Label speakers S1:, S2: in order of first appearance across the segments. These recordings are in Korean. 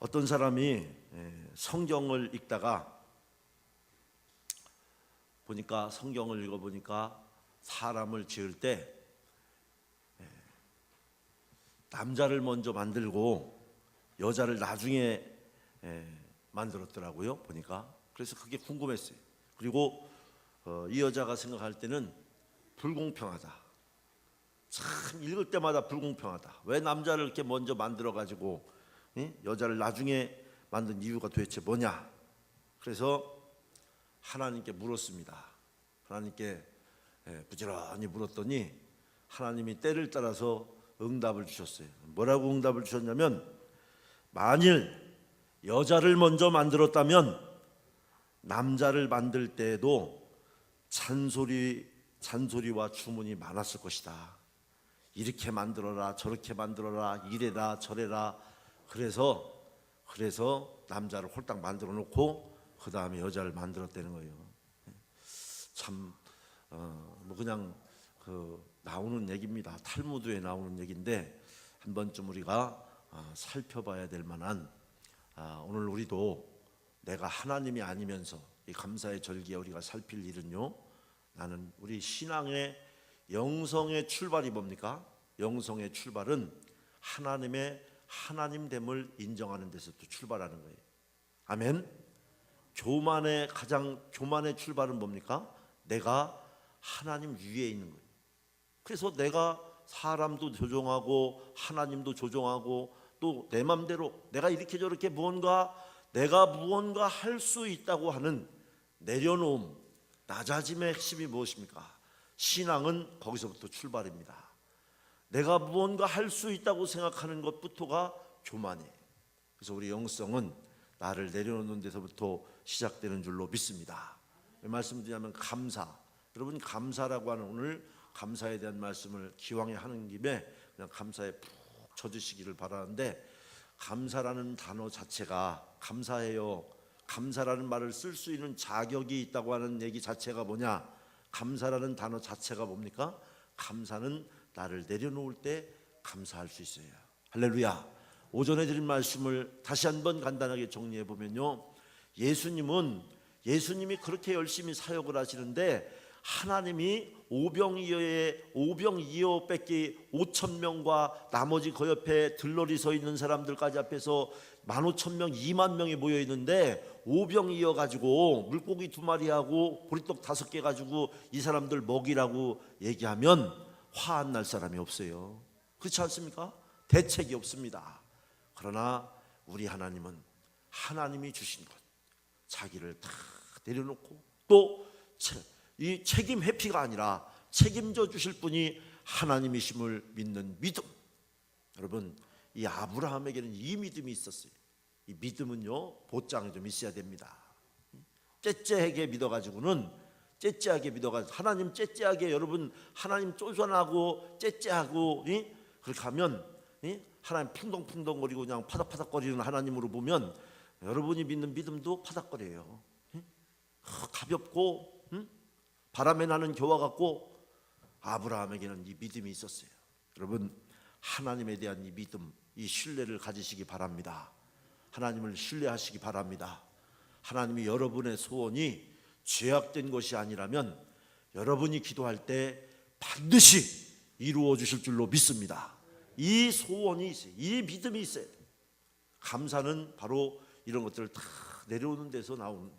S1: 어떤 사람이 성경을 읽다가 보니까 성경을 읽어보니까 사람을 지을 때 남자를 먼저 만들고 여자를 나중에 만들었더라고요. 보니까 그래서 그게 궁금했어요. 그리고 이 여자가 생각할 때는 불공평하다. 참 읽을 때마다 불공평하다. 왜 남자를 이렇게 먼저 만들어 가지고 여자를 나중에 만든 이유가 도대체 뭐냐? 그래서 하나님께 물었습니다. 하나님께 부지런히 물었더니 하나님이 때를 따라서 응답을 주셨어요. 뭐라고 응답을 주셨냐면, 만일 여자를 먼저 만들었다면 남자를 만들 때에도 잔소리와 주문이 많았을 것이다. 이렇게 만들어라, 저렇게 만들어라, 이래라 저래라. 그래서 남자를 홀딱 만들어 놓고 그 다음에 여자를 만들었다는 거예요. 참 뭐 그냥 나오는 얘기입니다. 탈무드에 나오는 얘기인데 한 번쯤 우리가 살펴봐야 될 만한, 오늘 우리도 내가 하나님이 아니면서 이 감사의 절기에 우리가 살필 일은요, 나는 우리 신앙의 영성의 출발이 뭡니까? 영성의 출발은 하나님의 하나님됨을 인정하는 데서부터 출발하는 거예요. 아멘. 교만의 교만의 출발은 뭡니까? 내가 하나님 위에 있는 거예요. 그래서 내가 사람도 조종하고 하나님도 조종하고 또 내 맘대로 내가 이렇게 저렇게 내가 무언가 할 수 있다고 하는 내려놓음, 낮아짐의 핵심이 무엇입니까? 신앙은 거기서부터 출발입니다. 내가 무언가 할 수 있다고 생각하는 것부터가 교만이에요. 그래서 우리 영성은 나를 내려놓는 데서부터 시작되는 줄로 믿습니다. 왜 말씀드리냐면 감사. 여러분, 감사라고 하는, 오늘 감사에 대한 말씀을 기왕에 하는 김에 그냥 감사에 푹 젖으시기를 바라는데, 감사라는 단어 자체가, 감사해요, 감사라는 말을 쓸 수 있는 자격이 있다고 하는 얘기 자체가 뭐냐? 감사라는 단어 자체가 뭡니까? 감사는 나를 내려놓을 때 감사할 수 있어요. 할렐루야. 오전에 드린 말씀을 다시 한번 간단하게 정리해 보면요, 예수님이 그렇게 열심히 사역을 하시는데 하나님이 오병이어 뺏기 5,000명과 나머지 그 옆에 들러리 서 있는 사람들까지 앞에서 15,000명, 2만 명이 모여 있는데 오병이어 가지고 물고기 2마리하고 보리떡 5개 가지고 이 사람들 먹이라고 얘기하면 화 안 날 사람이 없어요. 그렇지 않습니까? 대책이 없습니다. 그러나 우리 하나님은 하나님이 주신 것, 자기를 다 내려놓고 또 이 책임 회피가 아니라 책임져 주실 분이 하나님이심을 믿는 믿음. 여러분, 이 아브라함에게는 이 믿음이 있었어요. 이 믿음은요, 보장이 좀 있어야 됩니다. 째째하게 믿어가지고는, 하나님 째째하게, 여러분 하나님 쪼잔하고 째째하고 그렇게 하면 하나님 풍덩풍덩거리고 그냥 파닥파닥거리는 하나님으로 보면 여러분이 믿는 믿음도 파닥거려요. 가볍고 바람에 나는 겨와 같고, 아브라함에게는 이 믿음이 있었어요. 여러분, 하나님에 대한 이 믿음, 이 신뢰를 가지시기 바랍니다. 하나님을 신뢰하시기 바랍니다. 하나님이 여러분의 소원이 죄악된 것이 아니라면 여러분이 기도할 때 반드시 이루어 주실 줄로 믿습니다. 이 소원이 있어요. 이 믿음이 있어요. 감사는 바로 이런 것들을 다 내려오는 데서 나오는.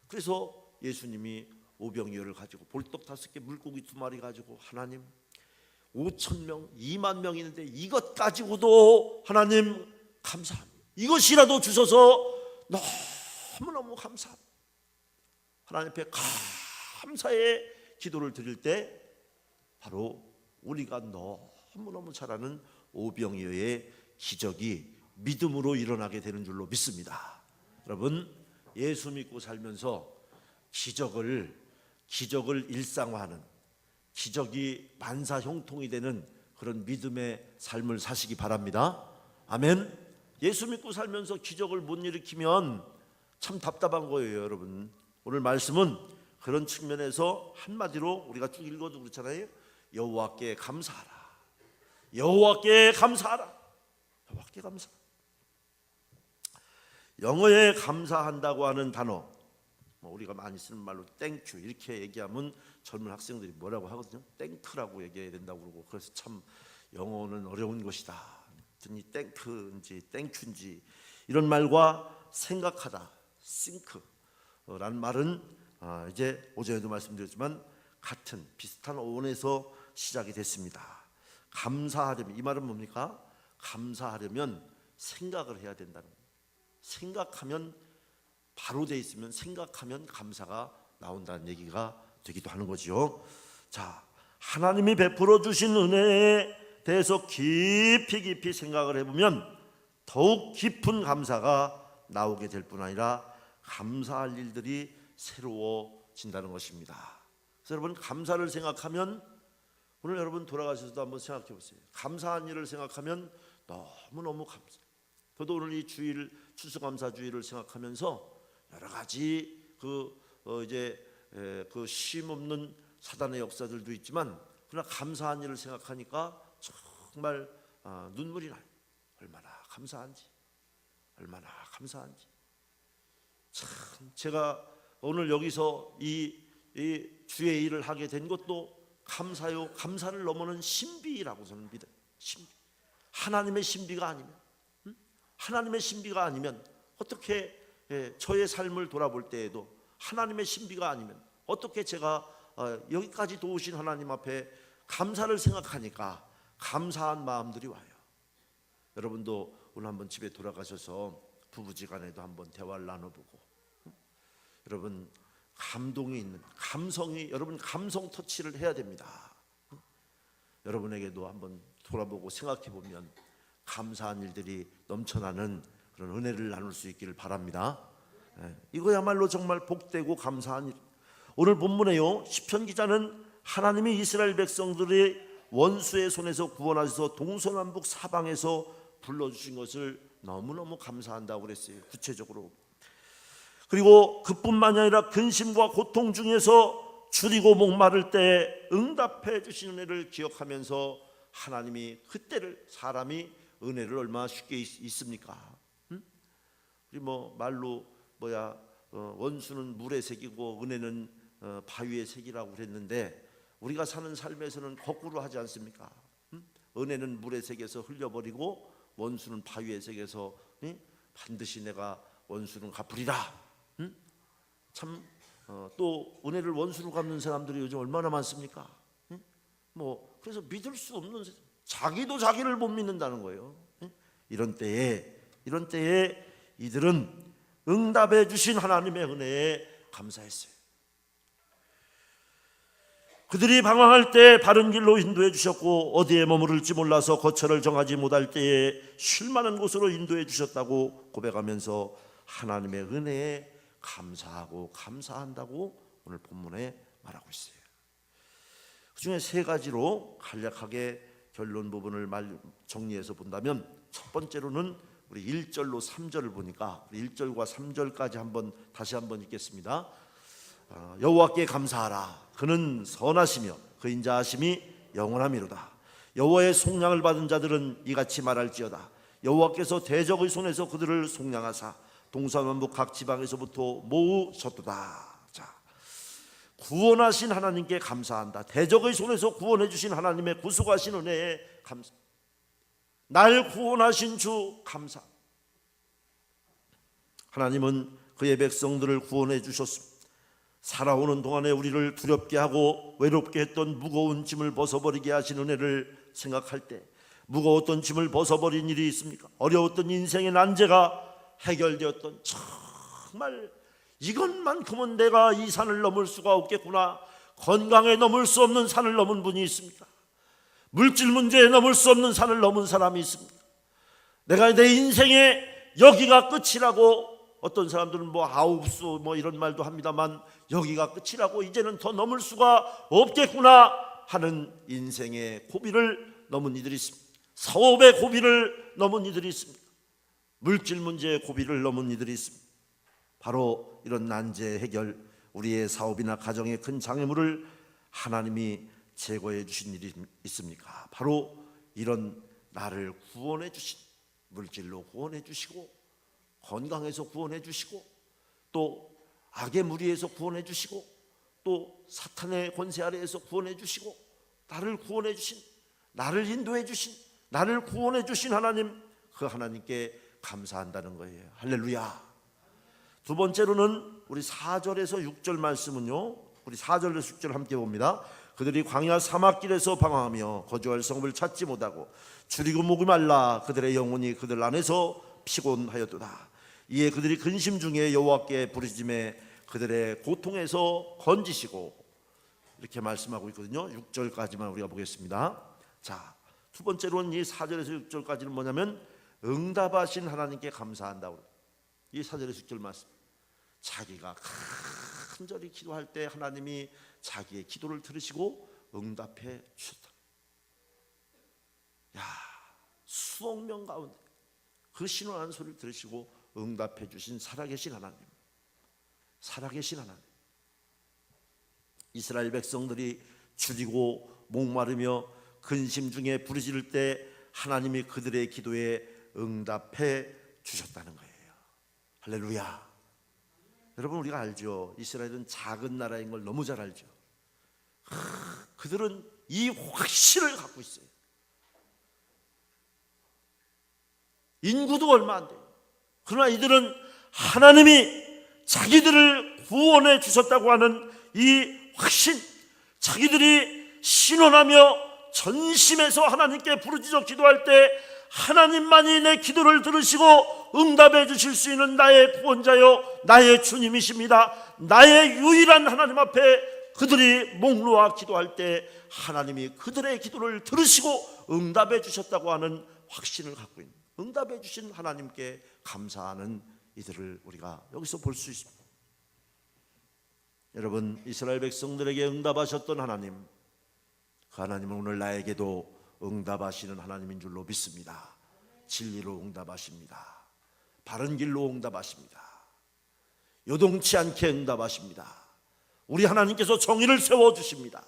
S1: 그래서 예수님이 오병이어를 가지고 볼떡 5개, 물고기 2마리 가지고, 하나님 5,000명, 2만 명 있는데 이것 가지고도 하나님 감사합니다. 이것이라도 주셔서 너무너무 감사합니다. 하나님 앞에 감사의 기도를 드릴 때 바로 우리가 너무너무 잘 아는 오병이어의 기적이 믿음으로 일어나게 되는 줄로 믿습니다. 여러분, 예수 믿고 살면서 기적을 일상화하는, 기적이 만사형통이 되는 그런 믿음의 삶을 사시기 바랍니다. 아멘. 예수 믿고 살면서 기적을 못 일으키면 참 답답한 거예요. 여러분, 오늘 말씀은 그런 측면에서 한마디로 우리가 쭉 읽어도 그렇잖아요. 여호와께 감사하라. 여호와께 감사하라. 여호와께 감사. 영어에 감사한다고 하는 단어, 우리가 많이 쓰는 말로 땡큐 이렇게 얘기하면 젊은 학생들이 뭐라고 하거든요. 땡크라고 얘기해야 된다고 그러고, 그래서 참 영어는 어려운 것이다. 이 땡크인지 땡큐인지 이런 말과 생각하다, think라는 말은 이제 오전에도 말씀드렸지만 같은 비슷한 어원에서 시작이 됐습니다. 감사하려면, 이 말은 뭡니까? 감사하려면 생각을 해야 된다는 거예요. 생각하면, 바로 돼 있으면 생각하면 감사가 나온다는 얘기가 되기도 하는 거지요. 자, 하나님이 베풀어 주신 은혜에 대해서 깊이 생각을 해보면 더욱 깊은 감사가 나오게 될 뿐 아니라 감사할 일들이 새로워진다는 것입니다. 그래서 여러분, 감사를 생각하면, 오늘 여러분 돌아가셔서도 한번 생각해 보세요. 감사한 일을 생각하면 너무너무 감사. 저도 오늘 이 주일, 추수감사 주일을 생각하면서 여러 가지 그 쉼없는 사단의 역사들도 있지만, 그러나 감사한 일을 생각하니까 정말 눈물이 나요. 얼마나 감사한지, 얼마나 감사한지. 참, 제가 오늘 여기서 이 주의 일을 하게 된 것도 감사요, 감사를 넘어는 신비라고 저는 믿어요. 신비. 하나님의 신비가 아니면, 하나님의 신비가 아니면 어떻게 저의 삶을 돌아볼 때에도 하나님의 신비가 아니면 어떻게 제가 여기까지 도우신 하나님 앞에 감사를 생각하니까 감사한 마음들이 와요. 여러분도 오늘 한번 집에 돌아가셔서 부부지간에도 한번 대화를 나눠보고, 여러분 감동이 있는, 감성이, 여러분 감성 터치를 해야 됩니다. 여러분에게도 한번 돌아보고 생각해 보면 감사한 일들이 넘쳐나는 그런 은혜를 나눌 수 있기를 바랍니다. 이거야말로 정말 복되고 감사한 일. 오늘 본문에요, 시편 기자는 하나님이 이스라엘 백성들의 원수의 손에서 구원하셔서 동서남북 사방에서 불러주신 것을 너무너무 감사한다고 그랬어요, 구체적으로. 그리고 그뿐만이 아니라 근심과 고통 중에서 줄이고 목마를 때 응답해 주신 은혜를 기억하면서, 하나님이 그때를, 사람이 은혜를 얼마나 쉽게 있습니까? 우리 말로 원수는 물의 색이고 은혜는 바위의 색이라고 그랬는데, 우리가 사는 삶에서는 거꾸로 하지 않습니까? 은혜는 물의 색에서 흘려버리고 원수는 바위의 색에서 반드시 내가 원수는 갚으리라. 참, 또 은혜를 원수로 갚는 사람들이 요즘 얼마나 많습니까? 그래서 믿을 수 없는, 자기도 자기를 못 믿는다는 거예요. 이런 때에 이들은 응답해 주신 하나님의 은혜에 감사했어요. 그들이 방황할 때 바른 길로 인도해 주셨고, 어디에 머무를지 몰라서 거처를 정하지 못할 때에 쉴 만한 곳으로 인도해 주셨다고 고백하면서 하나님의 은혜에 감사하고 감사한다고 오늘 본문에 말하고 있어요. 그 중에 세 가지로 간략하게 결론 부분을 정리해서 본다면, 첫 번째로는 우리 1절로 3절을 보니까, 1절과 3절까지 다시 한번 읽겠습니다. 여호와께 감사하라. 그는 선하시며 그 인자하심이 영원함이로다. 여호와의 속량을 받은 자들은 이같이 말할지어다. 여호와께서 대적의 손에서 그들을 속량하사 동서남북 각 지방에서부터 모으셨도다. 자, 구원하신 하나님께 감사한다. 대적의 손에서 구원해 주신 하나님의 구속하신 은혜에 감사. 날 구원하신 주 감사. 하나님은 그의 백성들을 구원해 주셨습니다. 살아오는 동안에 우리를 두렵게 하고 외롭게 했던 무거운 짐을 벗어버리게 하신 은혜를 생각할 때, 무거웠던 짐을 벗어버린 일이 있습니까? 어려웠던 인생의 난제가 해결되었던, 정말 이것만큼은 내가 이 산을 넘을 수가 없겠구나, 건강에 넘을 수 없는 산을 넘은 분이 있습니까? 물질 문제에 넘을 수 없는 산을 넘은 사람이 있습니까? 내가 내 인생에 여기가 끝이라고, 어떤 사람들은 아우스 이런 말도 합니다만, 여기가 끝이라고, 이제는 더 넘을 수가 없겠구나 하는 인생의 고비를 넘은 이들이 있습니다. 사업의 고비를 넘은 이들이 있습니다. 물질 문제의 고비를 넘은 이들이 있습니다. 바로 이런 난제 해결, 우리의 사업이나 가정의 큰 장애물을 하나님이 제거해 주신 일이 있습니까? 바로 이런 나를 구원해 주신, 물질로 구원해 주시고 건강에서 구원해 주시고 또 악의 무리에서 구원해 주시고 또 사탄의 권세 아래에서 구원해 주시고 나를 구원해 주신, 나를 인도해 주신, 나를 구원해 주신 하나님, 그 하나님께 감사한다는 거예요. 할렐루야. 두 번째로는 우리 4절에서 6절 말씀은요, 우리 4절에서 6절 함께 봅니다. 그들이 광야 사막길에서 방황하며 거주할 성읍을 찾지 못하고 줄이고 목이 말라 그들의 영혼이 그들 안에서 피곤하였도다. 이에 그들이 근심 중에 여호와께 부르짖음에 그들의 고통에서 건지시고, 이렇게 말씀하고 있거든요. 6절까지만 우리가 보겠습니다. 자, 두 번째로는 이 4절에서 6절까지는 뭐냐면 응답하신 하나님께 감사한다고. 이 4절에서 6절 말씀, 자기가 간절히 기도할 때 하나님이 자기의 기도를 들으시고 응답해 주셨다. 야, 수억 명 가운데 그 신원한 소리를 들으시고 응답해 주신 살아계신 하나님, 살아계신 하나님. 이스라엘 백성들이 줄이고 목마르며 근심 중에 부르짖을 때 하나님이 그들의 기도에 응답해 주셨다는 거예요. 할렐루야. 여러분, 우리가 알죠. 이스라엘은 작은 나라인 걸 너무 잘 알죠. 그들은 이 확신을 갖고 있어요. 인구도 얼마 안 돼요. 그러나 이들은 하나님이 자기들을 구원해 주셨다고 하는 이 확신, 자기들이 신원하며 전심에서 하나님께 부르짖어 기도할 때 하나님만이 내 기도를 들으시고 응답해 주실 수 있는 나의 구원자여, 나의 주님이십니다. 나의 유일한 하나님 앞에 그들이 목 놓아 기도할 때 하나님이 그들의 기도를 들으시고 응답해 주셨다고 하는 확신을 갖고 있는, 응답해 주신 하나님께 감사하는 이들을 우리가 여기서 볼 수 있습니다. 여러분, 이스라엘 백성들에게 응답하셨던 하나님, 그 하나님은 오늘 나에게도 응답하시는 하나님인 줄로 믿습니다. 진리로 응답하십니다. 바른 길로 응답하십니다. 요동치 않게 응답하십니다. 우리 하나님께서 정의를 세워주십니다.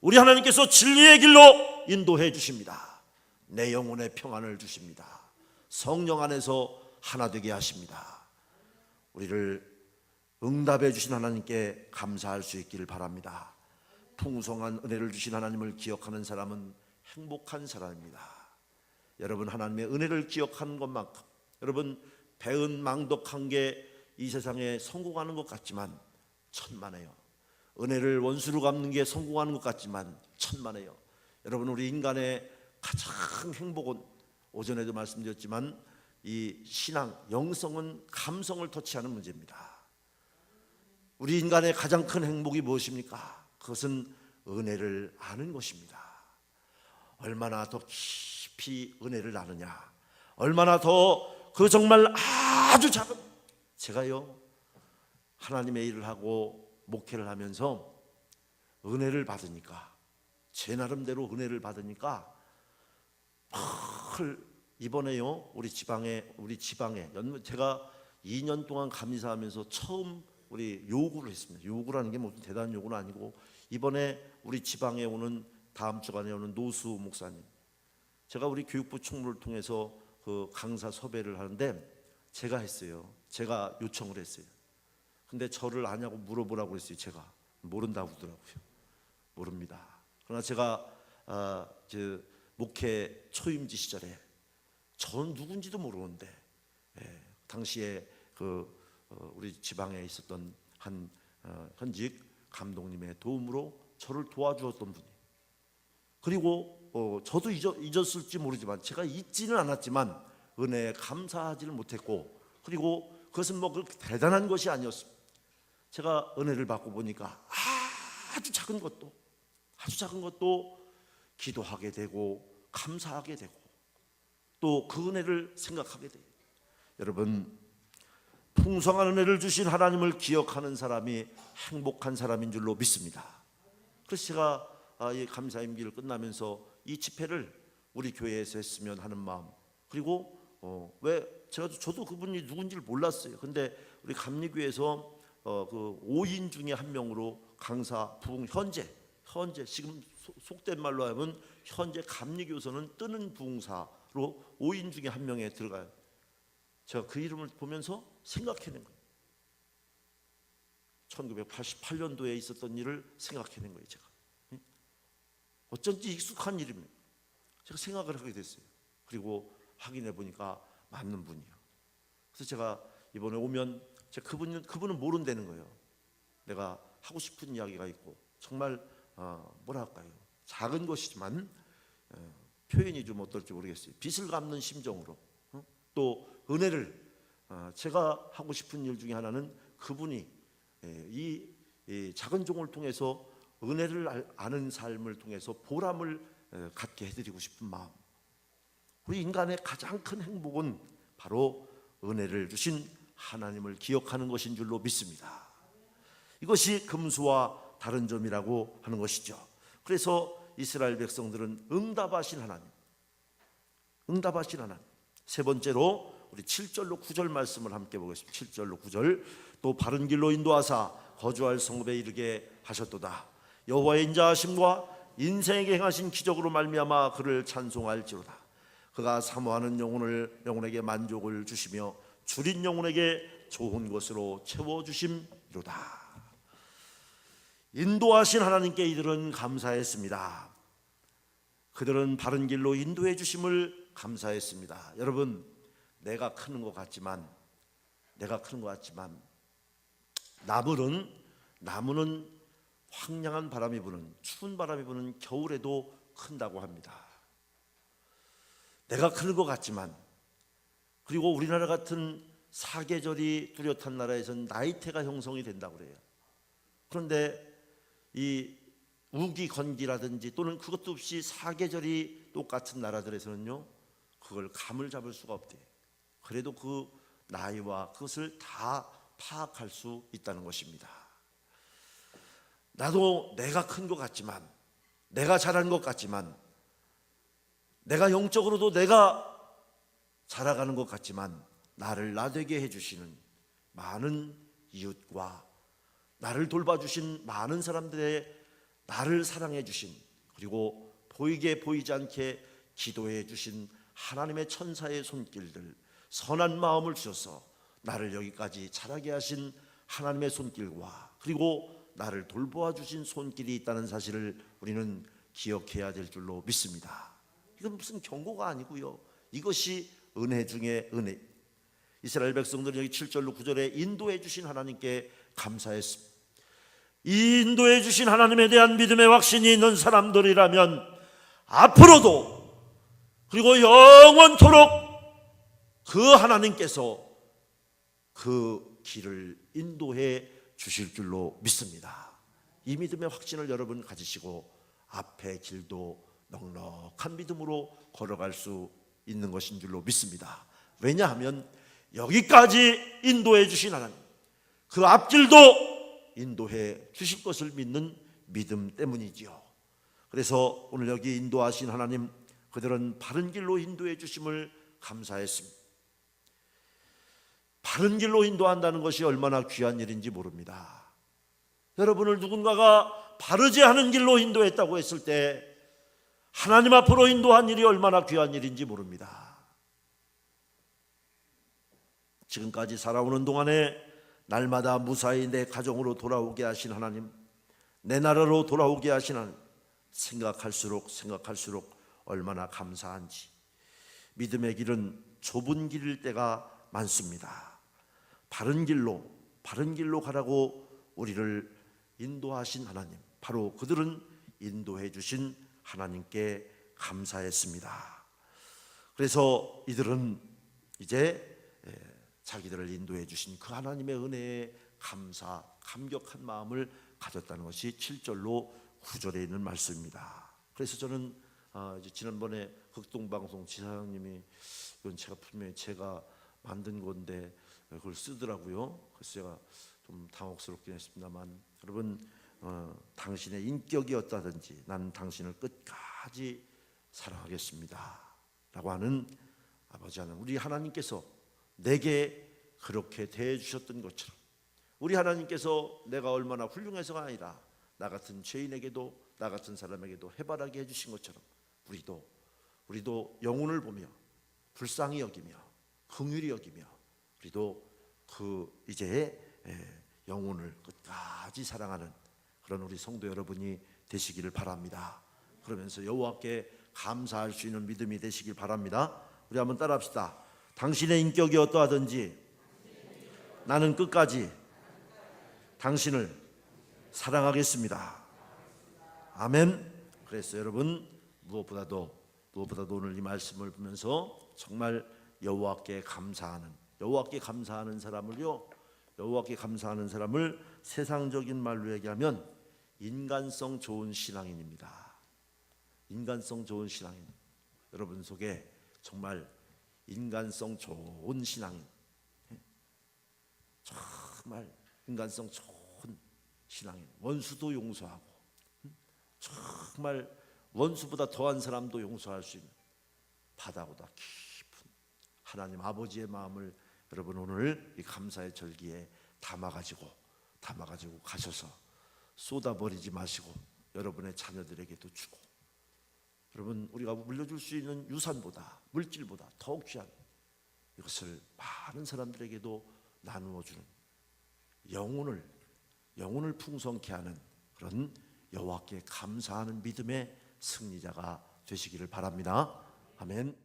S1: 우리 하나님께서 진리의 길로 인도해 주십니다. 내 영혼의 평안을 주십니다. 성령 안에서 하나 되게 하십니다. 우리를 응답해 주신 하나님께 감사할 수 있기를 바랍니다. 풍성한 은혜를 주신 하나님을 기억하는 사람은 행복한 사람입니다. 여러분, 하나님의 은혜를 기억하는 것만큼, 여러분, 배은 망덕한 게 이 세상에 성공하는 것 같지만 천만에요. 은혜를 원수로 갚는 게 성공하는 것 같지만 천만에요. 여러분, 우리 인간의 가장 행복은, 오전에도 말씀드렸지만 이 신앙, 영성은 감성을 터치하는 문제입니다. 우리 인간의 가장 큰 행복이 무엇입니까? 그것은 은혜를 아는 것입니다. 얼마나 더 깊이 은혜를 아느냐, 얼마나 더 그 정말 아주 작은, 제가요 하나님의 일을 하고 목회를 하면서 은혜를 받으니까, 제 나름대로 은혜를 받으니까 이번에요 우리 지방에 제가 2년 동안 감리사하면서 처음 우리 요구를 했습니다. 요구라는 게 무슨 대단한 요구는 아니고, 이번에 우리 지방에 오는, 다음 주간에 오는 노수 목사님, 제가 우리 교육부 총무를 통해서 그 강사 섭외를 하는데 제가 했어요. 제가 요청을 했어요. 근데 저를 아냐고 물어보라고 했어요. 제가 모른다고 하더라고요. 모릅니다. 그러나 제가 목회 초임지 시절에 저는 누군지도 모르는데, 당시에 우리 지방에 있었던 한 현직 감독님의 도움으로 저를 도와주었던 분이, 그리고 저도 잊었을지 모르지만, 제가 잊지는 않았지만 은혜에 감사하지를 못했고, 그리고 그것은 뭐 그렇게 대단한 것이 아니었습니다. 제가 은혜를 받고 보니까 아주 작은 것도 기도하게 되고 감사하게 되고 또 그 은혜를 생각하게 돼요. 여러분, 풍성한 은혜를 주신 하나님을 기억하는 사람이 행복한 사람인 줄로 믿습니다. 그래서 제가 이 감사임기를 끝나면서 이 집회를 우리 교회에서 했으면 하는 마음, 그리고 왜 저도 그분이 누군지를 몰랐어요. 근데 우리 감리교회에서 그 5인 중에 한 명으로 강사 부흥, 현재 지금 속된 말로 하면 현재 감리교에서는 뜨는 부흥사로 5인 중에 한 명에 들어가요. 제가 그 이름을 보면서 생각해낸 거예요. 1988년도에 있었던 일을 생각해낸 거예요. 제가 어쩐지 익숙한 이름이에요. 제가 생각을 하게 됐어요. 그리고 확인해 보니까 맞는 분이에요. 그래서 제가 이번에 오면 제가 그분은 모른다는 거예요. 내가 하고 싶은 이야기가 있고 정말 뭐랄까요, 작은 것이지만 표현이 좀 어떨지 모르겠어요. 빚을 갚는 심정으로 또 은혜를 제가 하고 싶은 일 중에 하나는 그분이 이 작은 종을 통해서 은혜를 아는 삶을 통해서 보람을 갖게 해드리고 싶은 마음. 우리 인간의 가장 큰 행복은 바로 은혜를 주신 하나님을 기억하는 것인 줄로 믿습니다. 이것이 금수와 다른 점이라고 하는 것이죠. 그래서 이스라엘 백성들은 응답하신 하나님, 세 번째로 우리 7절로 9절 말씀을 함께 보겠습니다. 7절로 9절. 또 바른 길로 인도하사 거주할 성읍에 이르게 하셨도다. 여호와의 인자하심과 인생에게 행하신 기적으로 말미암아 그를 찬송할지로다. 그가 사모하는 영혼에게 만족을 주시며 줄인 영혼에게 좋은 것으로 채워주심이로다. 인도하신 하나님께 이들은 감사했습니다. 그들은 바른 길로 인도해 주심을 감사했습니다. 여러분, 내가 크는 것 같지만 나무는 황량한 바람이 부는, 추운 바람이 부는 겨울에도 큰다고 합니다. 내가 크는 것 같지만, 그리고 우리나라 같은 사계절이 뚜렷한 나라에서는 나이테가 형성이 된다고 그래요. 그런데 이 우기건기라든지 또는 그것도 없이 사계절이 똑같은 나라들에서는요, 그걸 감을 잡을 수가 없대요. 그래도 그 나이와 그것을 다 파악할 수 있다는 것입니다. 나도 내가 큰 것 같지만, 내가 잘한 것 같지만, 내가 영적으로도 내가 자라가는 것 같지만, 나를 나되게 해주시는 많은 이웃과 나를 돌봐주신 많은 사람들의 나를 사랑해 주신, 그리고 보이게 보이지 않게 기도해 주신 하나님의 천사의 손길들, 선한 마음을 주셔서 나를 여기까지 자라게 하신 하나님의 손길과 그리고 나를 돌보아 주신 손길이 있다는 사실을 우리는 기억해야 될 줄로 믿습니다. 이건 무슨 경고가 아니고요, 이것이 은혜 중에 은혜. 이스라엘 백성들은 여기 7절로 9절에 인도해 주신 하나님께 감사했습니다. 이 인도해 주신 하나님에 대한 믿음의 확신이 있는 사람들이라면 앞으로도 그리고 영원토록 그 하나님께서 그 길을 인도해 주실 줄로 믿습니다. 이 믿음의 확신을 여러분 가지시고 앞의 길도 넉넉한 믿음으로 걸어갈 수 있는 것인 줄로 믿습니다. 왜냐하면 여기까지 인도해 주신 하나님, 그 앞길도 인도해 주실 것을 믿는 믿음 때문이지요. 그래서 오늘 여기 인도하신 하나님, 그들은 바른 길로 인도해 주심을 감사했습니다. 바른 길로 인도한다는 것이 얼마나 귀한 일인지 모릅니다. 여러분을 누군가가 바르지 않은 길로 인도했다고 했을 때 하나님 앞으로 인도한 일이 얼마나 귀한 일인지 모릅니다. 지금까지 살아오는 동안에 날마다 무사히 내 가정으로 돌아오게 하신 하나님, 내 나라로 돌아오게 하신 하나님, 생각할수록 얼마나 감사한지. 믿음의 길은 좁은 길일 때가 많습니다. 바른 길로 가라고 우리를 인도하신 하나님, 바로 그들은 인도해 주신 하나님께 감사했습니다. 그래서 이들은 이제 자기들을 인도해 주신 그 하나님의 은혜에 감격한 마음을 가졌다는 것이 7절로 9절에 있는 말씀입니다. 그래서 저는 지난번에 극동방송 지사장님이 이건 분명히 제가 만든 건데 그걸 쓰더라고요. 그래서 제가 좀 당혹스럽긴 했습니다만, 여러분, 당신의 인격이 어떠하든지 나는 당신을 끝까지 사랑하겠습니다 라고 하는 아버지 하나님, 우리 하나님께서 내게 그렇게 대해 주셨던 것처럼, 우리 하나님께서 내가 얼마나 훌륭해서가 아니라 나 같은 죄인에게도, 나 같은 사람에게도 해바라기 해주신 것처럼 우리도 영혼을 보며 불쌍히 여기며 긍휼히 여기며 우리도 그 이제 영혼을 끝까지 사랑하는 그런 우리 성도 여러분이 되시기를 바랍니다. 그러면서 여호와께 감사할 수 있는 믿음이 되시길 바랍니다. 우리 한번 따라합시다. 당신의 인격이 어떠하든지 나는 끝까지 당신을 사랑하겠습니다. 아멘. 그래서 여러분 무엇보다도 오늘 이 말씀을 보면서 정말 여호와께 감사하는 사람을 세상적인 말로 얘기하면 인간성 좋은 신앙인입니다. 인간성 좋은 신앙인. 여러분 속에 정말 인간성 좋은 신앙인, 정말 인간성 좋은 신앙인, 원수도 용서하고 정말 원수보다 더한 사람도 용서할 수 있는 바다보다 깊은 하나님 아버지의 마음을 여러분 오늘 이 감사의 절기에 담아가지고 가셔서 쏟아버리지 마시고 여러분의 자녀들에게도 주고, 여러분 우리가 물려줄 수 있는 유산보다 물질보다 더욱 귀한 이것을 많은 사람들에게도 나누어주는 영혼을 풍성케 하는 그런 여호와께 감사하는 믿음의 승리자가 되시기를 바랍니다. 아멘.